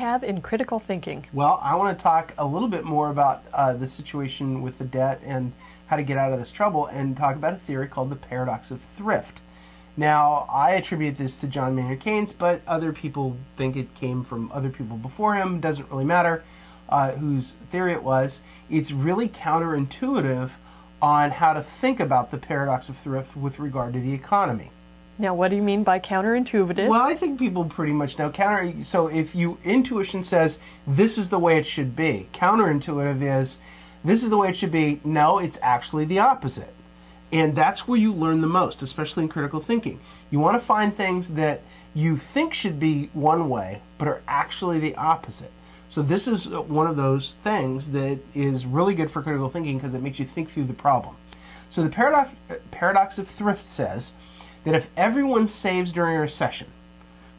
have in critical thinking? Well, I want to talk a little bit more about the situation with the debt and how to get out of this trouble, and talk about a theory called the paradox of thrift. Now, I attribute this to John Maynard Keynes, but other people think it came from other people before him. Doesn't really matter whose theory it was. It's really counterintuitive on how to think about the paradox of thrift with regard to the economy. Now, what do you mean by counterintuitive? Well, I think people pretty much know so if intuition says this is the way it should be, counterintuitive is this is the way it should be. No, it's actually the opposite. And that's where you learn the most, especially in critical thinking. You want to find things that you think should be one way, but are actually the opposite. So this is one of those things that is really good for critical thinking because it makes you think through the problem. So the paradox of thrift says that if everyone saves during a recession,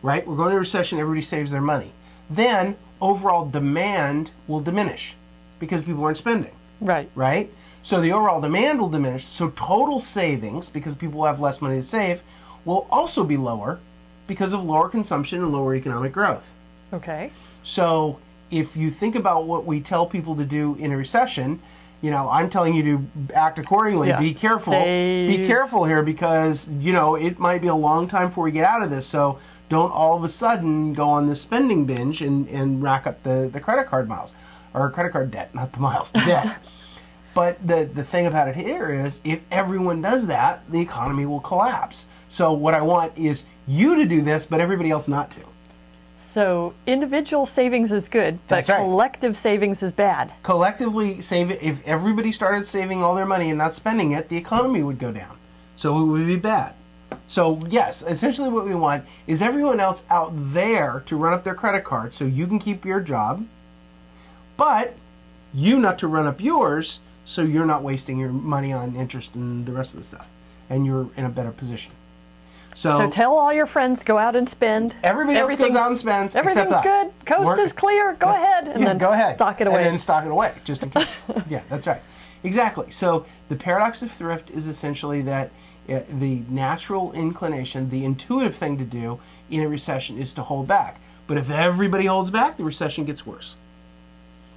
right? We're going to a recession, everybody saves their money. Then overall demand will diminish because people aren't spending. Right. Right? So the overall demand will diminish. So total savings, because people will have less money to save, will also be lower because of lower consumption and lower economic growth. Okay. So if you think about what we tell people to do in a recession, you know, I'm telling you to act accordingly. Yeah. Be careful. Save. Be careful here because, you know, it might be a long time before we get out of this. So don't all of a sudden go on this spending binge and rack up the credit card miles. Or credit card debt, not the miles, the debt. But the thing about it here is if everyone does that, the economy will collapse. So what I want is you to do this, but everybody else not to. So individual savings is good, but That's right. collective savings is bad. Collectively save it. If everybody started saving all their money and not spending it, the economy would go down. So it would be bad. So yes, essentially what we want is everyone else out there to run up their credit card so you can keep your job, but you not to run up yours so you're not wasting your money on interest and the rest of the stuff. And you're in a better position. So tell all your friends, go out and spend. Everybody else goes out and spends except us. Everything's good. Coast is clear. Go ahead. And then go ahead. Stock it away. And then stock it away, just in case. Yeah, that's right. Exactly. So the paradox of thrift is essentially that the natural inclination, the intuitive thing to do in a recession is to hold back. But if everybody holds back, the recession gets worse.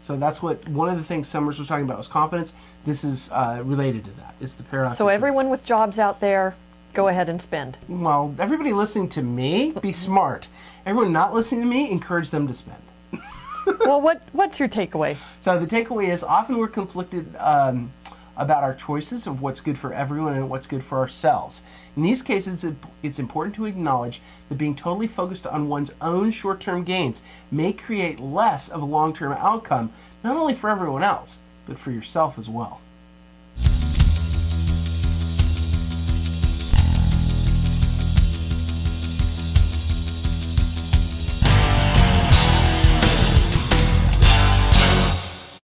So that's what one of the things Summers was talking about was confidence. This is related to that. It's the paradox. So everyone with jobs out there, go ahead and spend. Well, everybody listening to me, be smart. Everyone not listening to me, encourage them to spend. Well, what's your takeaway? So the takeaway is often we're conflicted about our choices of what's good for everyone and what's good for ourselves. In these cases, it's important to acknowledge that being totally focused on one's own short-term gains may create less of a long-term outcome, not only for everyone else, but for yourself as well.